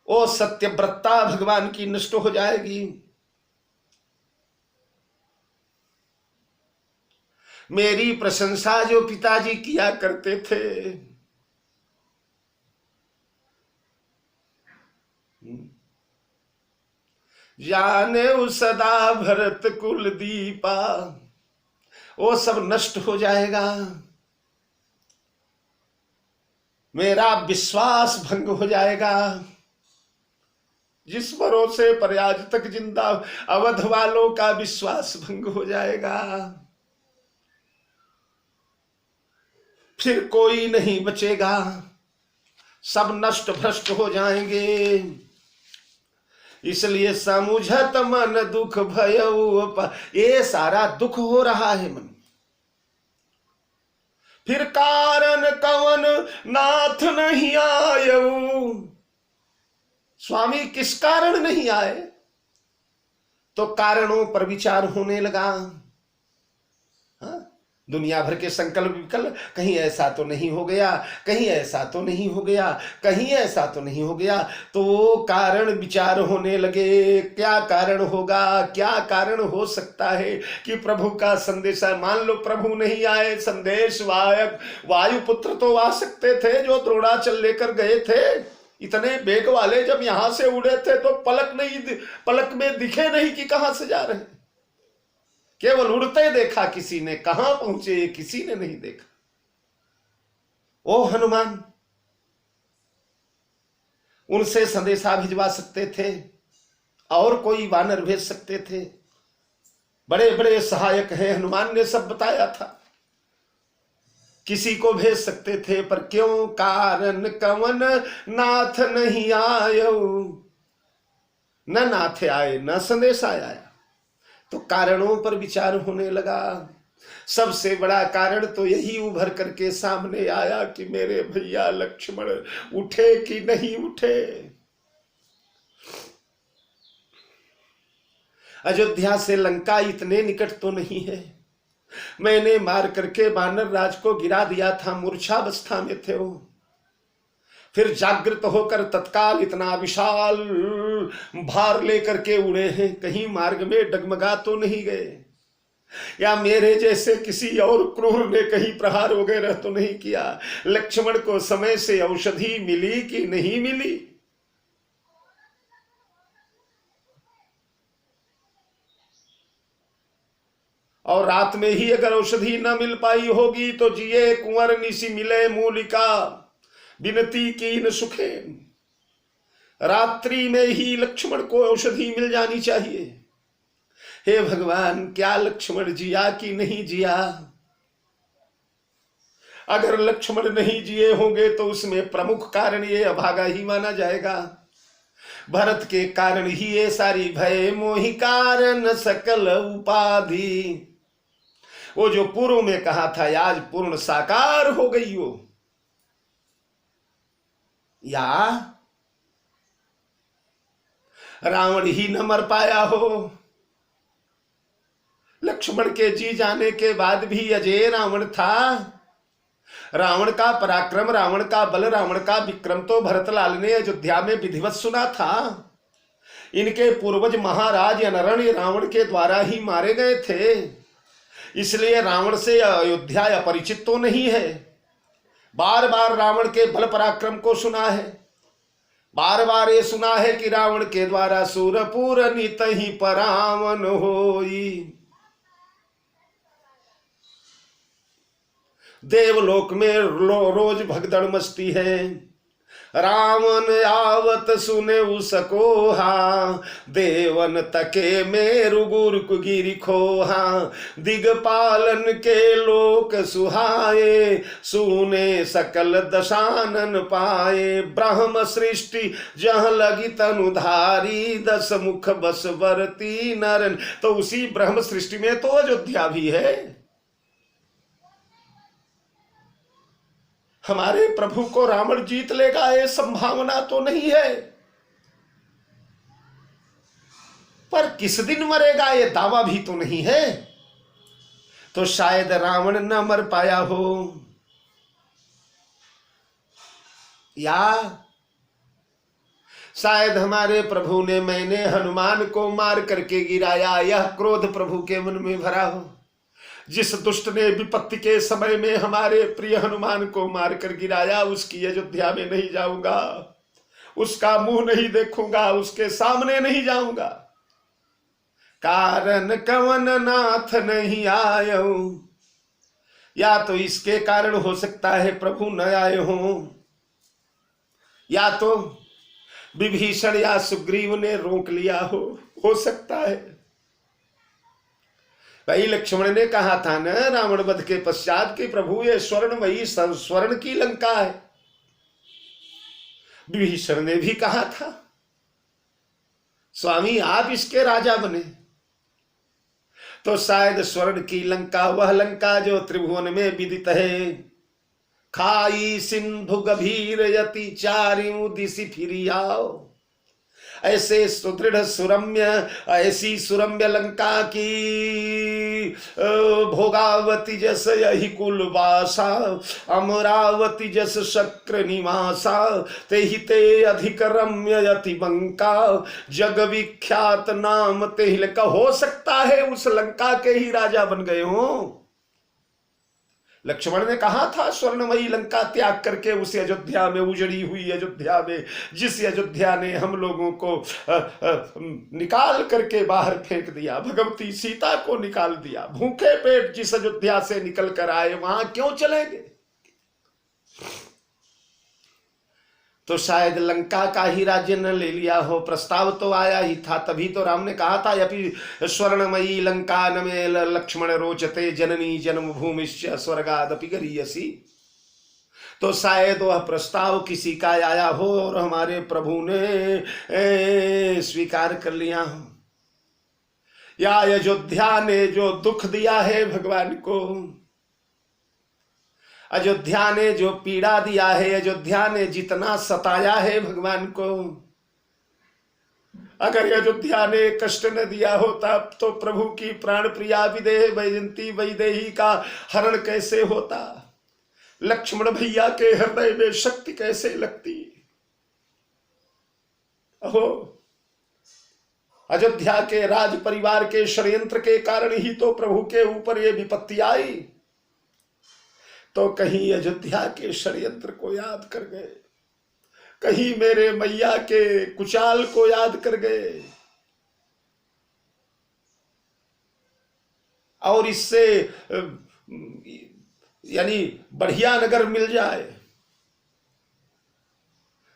ओ सत्य व्रता भगवान की नष्ट हो जाएगी। मेरी प्रशंसा जो पिताजी किया करते थे, जाने सदा भरत कुल दीपा, वो सब नष्ट हो जाएगा। मेरा विश्वास भंग हो जाएगा। जिस भरोसे पर आज तक जिंदा, अवध वालों का विश्वास भंग हो जाएगा। फिर कोई नहीं बचेगा, सब नष्ट भ्रष्ट हो जाएंगे। इसलिए समुझत मन दुख भयउ, ये सारा दुख हो रहा है मन। फिर कारण कवन नाथ नहीं आयऊ, स्वामी किस कारण नहीं आए? तो कारणों पर विचार होने लगा। हाँ? दुनिया भर के संकल्प विकल्प, कहीं ऐसा तो नहीं हो गया, कहीं ऐसा तो नहीं हो गया, कहीं ऐसा तो नहीं हो गया। तो वो कारण विचार होने लगे, क्या कारण होगा, क्या कारण हो सकता है कि प्रभु का संदेश। मान लो प्रभु नहीं आए, संदेश वायुपुत्र तो आ सकते थे जो द्रोणाचल लेकर गए थे। इतने बेग वाले जब यहां से उड़े थे तो पलक में दिखे नहीं कि कहां से जा रहे हैं। केवल उड़ते देखा किसी ने, कहां पहुंचे ये किसी ने नहीं देखा। ओ हनुमान, उनसे संदेशा भिजवा सकते थे और कोई वानर भेज सकते थे, बड़े बड़े सहायक हैं, हनुमान ने सब बताया था, किसी को भेज सकते थे, पर क्यों कारण कवन नाथ नहीं आयो, न नाथ आए न संदेश आया। तो कारणों पर विचार होने लगा। सबसे बड़ा कारण तो यही उभर करके सामने आया कि मेरे भैया लक्ष्मण उठे कि नहीं उठे। अयोध्या से लंका इतने निकट तो नहीं है। मैंने मार करके वानर राज को गिरा दिया था, मूर्छावस्था में थे वो, फिर जागृत होकर तत्काल इतना विशाल भार लेकर के उड़े हैं, कहीं मार्ग में डगमगा तो नहीं गए, या मेरे जैसे किसी और क्रूर ने कहीं प्रहार वगैरह तो नहीं किया। लक्ष्मण को समय से औषधि मिली कि नहीं मिली? और रात में ही अगर औषधि न मिल पाई होगी तो जिए कुंवर निशि मिले मूलिका विनती कीन सुखे। रात्रि में ही लक्ष्मण को औषधि मिल जानी चाहिए। हे भगवान, क्या लक्ष्मण जिया कि नहीं जिया? अगर लक्ष्मण नहीं जिए होंगे तो उसमें प्रमुख कारण ये अभागा ही माना जाएगा। भरत के कारण ही ये सारी भय मोहि कारण सकल उपाधि, वो जो पूर्व में कहा था आज पूर्ण साकार हो गई हो। या रावण ही न मर पाया हो। लक्ष्मण के जी जाने के बाद भी अजय रावण था। रावण का पराक्रम, रावण का बल, रावण का विक्रम तो भरतलाल ने अयोध्या में विधिवत सुना था। इनके पूर्वज महाराज अनरण्य रावण के द्वारा ही मारे गए थे, इसलिए रावण से अयोध्या अपरिचित तो नहीं है। बार बार रावण के बल पराक्रम को सुना है, बार बार ये सुना है कि रावण के द्वारा सूरपुर नित ही परावन होई। देवलोक में रोज भगदड़ मस्ती है। रावण आवत सुने उसकोहा, देवन तके मेरु गुरुक गिरि खोहा। दिगपालन के लोक सुहाए, सुने सकल दशानन पाए। ब्रह्म सृष्टि जह लगी तनुधारी, दस मुख बस बरती नरन। तो उसी ब्रह्म सृष्टि में तो अयोध्या भी है। हमारे प्रभु को रावण जीत लेगा ये संभावना तो नहीं है, पर किस दिन मरेगा ये दावा भी तो नहीं है। तो शायद रावण न मर पाया हो, या शायद हमारे प्रभु ने मैंने हनुमान को मार करके गिराया, यह क्रोध प्रभु के मन में भरा हो। जिस दुष्ट ने विपत्ति के समय में हमारे प्रिय हनुमान को मारकर गिराया, उसकी अयोध्या में नहीं जाऊंगा, उसका मुंह नहीं देखूंगा, उसके सामने नहीं जाऊंगा। कारण कवन नाथ नहीं आयो, या तो इसके कारण हो सकता है प्रभु न आए हो, या तो विभीषण या सुग्रीव ने रोक लिया हो सकता है। भाई लक्ष्मण ने कहा था न रावण वध के पश्चात कि प्रभु ये स्वर्णमयी स्वर्ण की लंका है। विभीषण ने भी कहा था स्वामी आप इसके राजा बने। तो शायद स्वर्ण की लंका वह लंका जो त्रिभुवन में विदित है। खाई सिंधु गभीर यति चारियों दिशि फिरी आओ। ऐसे सुदृढ़ सुरम्य, ऐसी सुरम्य लंका की भोगावती जस यही कुलवासा। अमरावती जस शक्र निवासा, ते ही ते अधिक रम्य यति बंका। जग विख्यात नाम तेहिल का। हो सकता है उस लंका के ही राजा बन गए हो। लक्ष्मण ने कहा था स्वर्णमयी लंका त्याग करके उस अयोध्या में, उजड़ी हुई अयोध्या में, जिस अयोध्या ने हम लोगों को निकाल करके बाहर फेंक दिया, भगवती सीता को निकाल दिया, भूखे पेट जिस अयोध्या से निकल कर आए वहां क्यों चलेंगे? तो शायद लंका का ही राज्य न ले लिया हो, प्रस्ताव तो आया ही था, तभी तो राम ने कहा था यपि स्वर्णमयी लंका न मे लक्ष्मण रोचते जननी जन्मभूमिश्च स्वर्गादपि गरीयसी। तो शायद वह प्रस्ताव किसी का आया हो और हमारे प्रभु ने स्वीकार कर लिया हो, या अयोध्या ने जो दुख दिया है भगवान को, अयोध्या ने जो पीड़ा दिया है, अयोध्या ने जितना सताया है भगवान को, अगर अयोध्या ने कष्ट न दिया होता तो प्रभु की प्राण प्रिया विदेह वैजंती वैदेही का हरण कैसे होता? लक्ष्मण भैया के हृदय में शक्ति कैसे लगती? अहो, अयोध्या के राज परिवार के षड्यंत्र के कारण ही तो प्रभु के ऊपर ये विपत्ति आई। तो कहीं अयोध्या के षड्यंत्र को याद कर गए, कहीं मेरे मैया के कुचाल को याद कर गए, और इससे यानी बढ़िया नगर मिल जाए।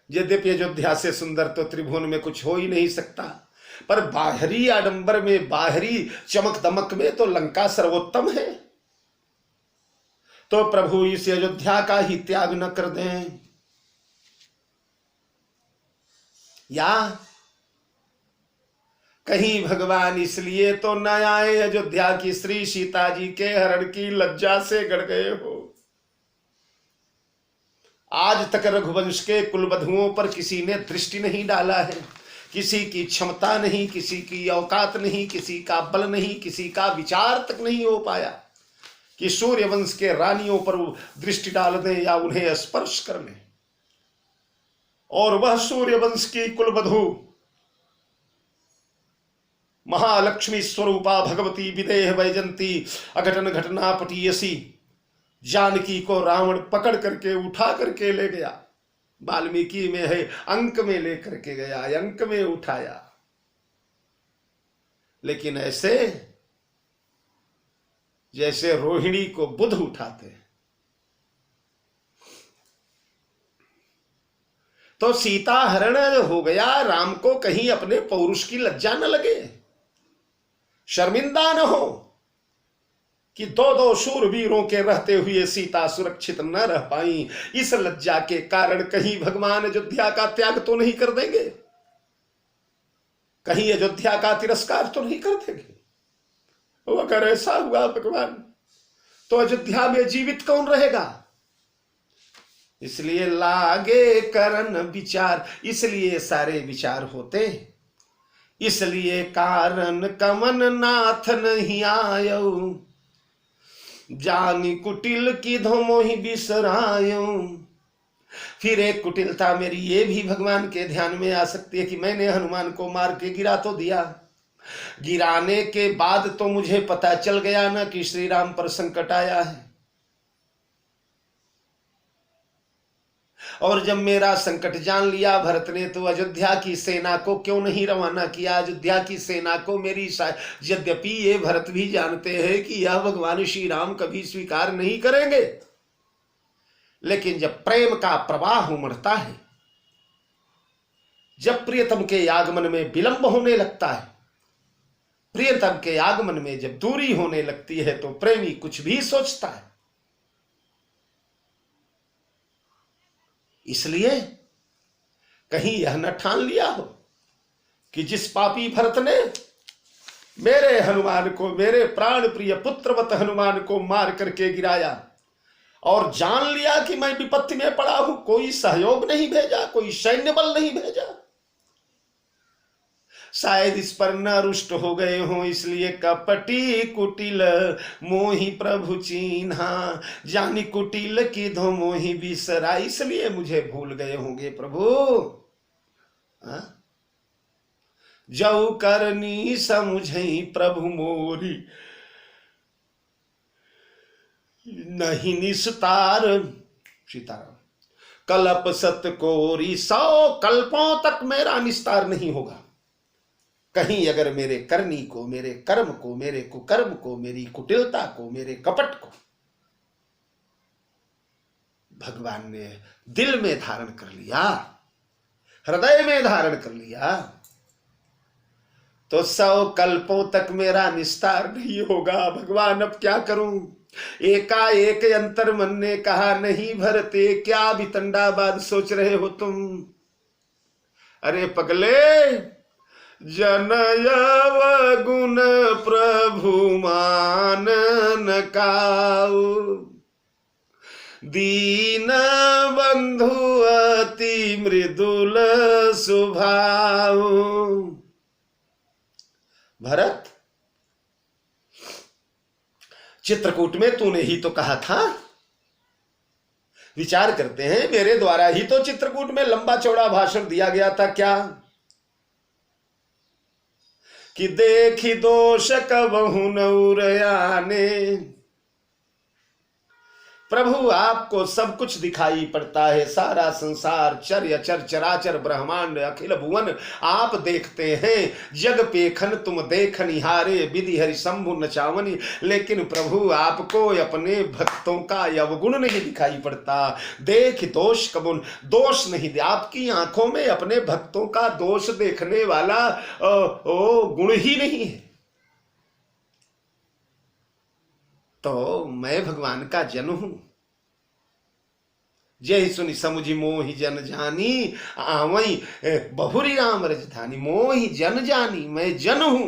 यद्यपि अयोध्या से सुंदर तो त्रिभुवन में कुछ हो ही नहीं सकता, पर बाहरी आडंबर में, बाहरी चमक दमक में तो लंका सर्वोत्तम है। तो प्रभु इस अयोध्या का ही त्याग न कर दें, या कहीं भगवान इसलिए तो न आए अयोध्या की श्री सीता जी के हरण की लज्जा से गड़ गए हो। आज तक रघुवंश के कुलवधुओं पर किसी ने दृष्टि नहीं डाला है, किसी की क्षमता नहीं, किसी की औकात नहीं, किसी का बल नहीं, किसी का विचार तक नहीं हो पाया कि सूर्यवंश के रानियों पर दृष्टि डाल दें या उन्हें स्पर्श कर लें। और वह सूर्यवंश की कुलवधु महालक्ष्मी स्वरूपा भगवती विदेह वैजंती अघटन घटना पटीयसी जानकी को रावण पकड़ करके उठा करके ले गया। वाल्मीकि में है, अंक में लेकर के गया, अंक में उठाया। लेकिन ऐसे जैसे रोहिणी को बुध उठाते। तो सीता हरण हो गया, राम को कहीं अपने पौरुष की लज्जा न लगे, शर्मिंदा न हो कि दो शूरवीरों के रहते हुए सीता सुरक्षित न रह पाई। इस लज्जा के कारण कहीं भगवान अयोध्या का त्याग तो नहीं कर देंगे, कहीं अयोध्या का तिरस्कार तो नहीं कर देंगे। अगर ऐसा हुआ भगवान, तो अयोध्या में जीवित कौन रहेगा? इसलिए लागे करन विचार, इसलिए सारे विचार होते, इसलिए कारण कमन नाथ नहीं आयो, जानी कुटिल की धोमोहि बिसरायो। फिर एक कुटिलता मेरी ये भी भगवान के ध्यान में आ सकती है कि मैंने हनुमान को मार के गिरा तो दिया, गिराने के बाद तो मुझे पता चल गया ना कि श्री राम पर संकट आया है। और जब मेरा संकट जान लिया भरत ने, तो अयोध्या की सेना को क्यों नहीं रवाना किया? अयोध्या की सेना को मेरी यद्यपि ये भरत भी जानते हैं कि यह भगवान श्री राम कभी स्वीकार नहीं करेंगे, लेकिन जब प्रेम का प्रवाह उमड़ता है, जब प्रियतम के आगमन में विलंब होने लगता है, प्रियतम के आगमन में जब दूरी होने लगती है, तो प्रेमी कुछ भी सोचता है। इसलिए कहीं यह न ठान लिया हो कि जिस पापी भरत ने मेरे हनुमान को, मेरे प्राण प्रिय पुत्रवत हनुमान को मार करके गिराया, और जान लिया कि मैं विपत्ति में पड़ा हूं, कोई सहयोग नहीं भेजा, कोई सैन्य बल नहीं भेजा, शायद इस पर न रुष्ट हो गए हों, इसलिए कपटी कुटिल मोहि प्रभु चीन्हा, जानी कुटिल की धो मोहि बिसरा, इसलिए मुझे भूल गए होंगे प्रभु। जऊ करनी समुझई प्रभु मोरी, नहीं निस्तार। सीताराम। कल्प सत कोरी 100 कल्पों तक मेरा निस्तार नहीं होगा। कहीं अगर मेरे करनी को, मेरे कर्म को, मेरे कुकर्म को, मेरी कुटिलता को, मेरे कपट को भगवान ने दिल में धारण कर लिया, हृदय में धारण कर लिया, तो 100 कल्पों तक मेरा निस्तार नहीं होगा। भगवान अब क्या करूं? एकाएक अंतर मन ने कहा, नहीं भरते, क्या वितंडाबाद सोच रहे हो तुम? अरे पगले, जनयव गुण प्रभु मानन काऊ, दीन बंधु अति मृदुल स्वभाव। भरत, चित्रकूट में तूने ही तो कहा था, विचार करते हैं, मेरे द्वारा ही तो चित्रकूट में लंबा चौड़ा भाषण दिया गया था क्या, कि देखी दोष कबहु न उरयाने। प्रभु आपको सब कुछ दिखाई पड़ता है, सारा संसार, चर अचर चराचर ब्रह्मांड अखिल भुवन आप देखते हैं। जग पेखन तुम देख निहारे, विधि हरि शंभु नचावनी। लेकिन प्रभु आपको अपने भक्तों का अवगुण नहीं दिखाई पड़ता। देख दोष कबुन, दोष नहीं, आपकी आंखों में अपने भक्तों का दोष देखने वाला गुण ही नहीं है। तो मैं भगवान का जन हूं। जय सुनि समुझी मोहि जन जानी, आवई बहुरी राम रजधानी। मोहि जन जानी, मैं जन हूं।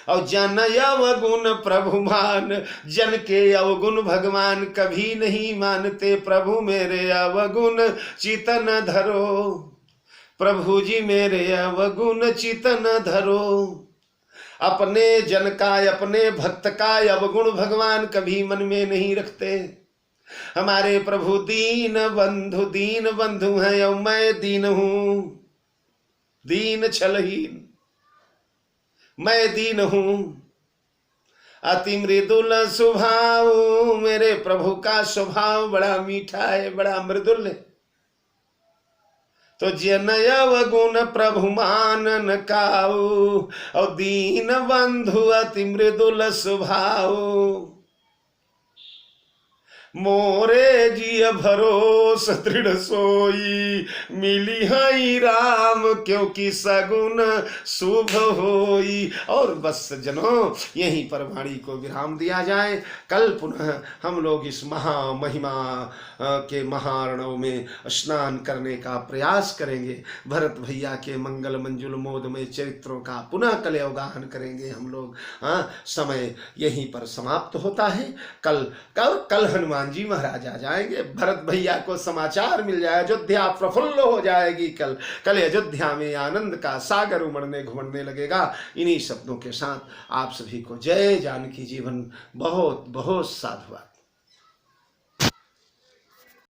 और जन अवगुण प्रभु मान, जन के अवगुण भगवान कभी नहीं मानते। प्रभु मेरे अवगुण चितन धरो, प्रभु जी मेरे अवगुण चितन धरो। अपने जन का, अपने भक्त का अवगुण भगवान कभी मन में नहीं रखते। हमारे प्रभु दीन बंधु हैं, और मैं दीन हूं, दीन छलहीन, मैं दीन हूं। अति मृदुल स्वभाव, मेरे प्रभु का स्वभाव बड़ा मीठा है, बड़ा मृदुल है। तो जन अवगुण प्रभु मानन काऊ, और दीन बंधु अति मृदुल स्वभाव। मोरे जिय भरोस दृढ़ सोई, मिली हई राम क्योंकि सगुन शुभ होई। और बस जनों, यहीं पर वाणी को विराम दिया जाए। कल पुनः हम लोग इस महामहिमा के महारणव में स्नान करने का प्रयास करेंगे। भरत भैया के मंगल मंजुल मोदमय चरित्रों का पुनः कल अवगाहन करेंगे हम लोग। समय यहीं पर समाप्त होता है। कल हनुमान जी महाराज आ जाएंगे। भरत भैया को समाचार मिल जाए, अयोध्या प्रफुल्ल हो जाएगी। कल अयोध्या में आनंद का सागर उमड़ने घुमड़ने लगेगा। इन्हीं शब्दों के साथ आप सभी को जय जानकी जीवन बहुत बहुत साधुवाद।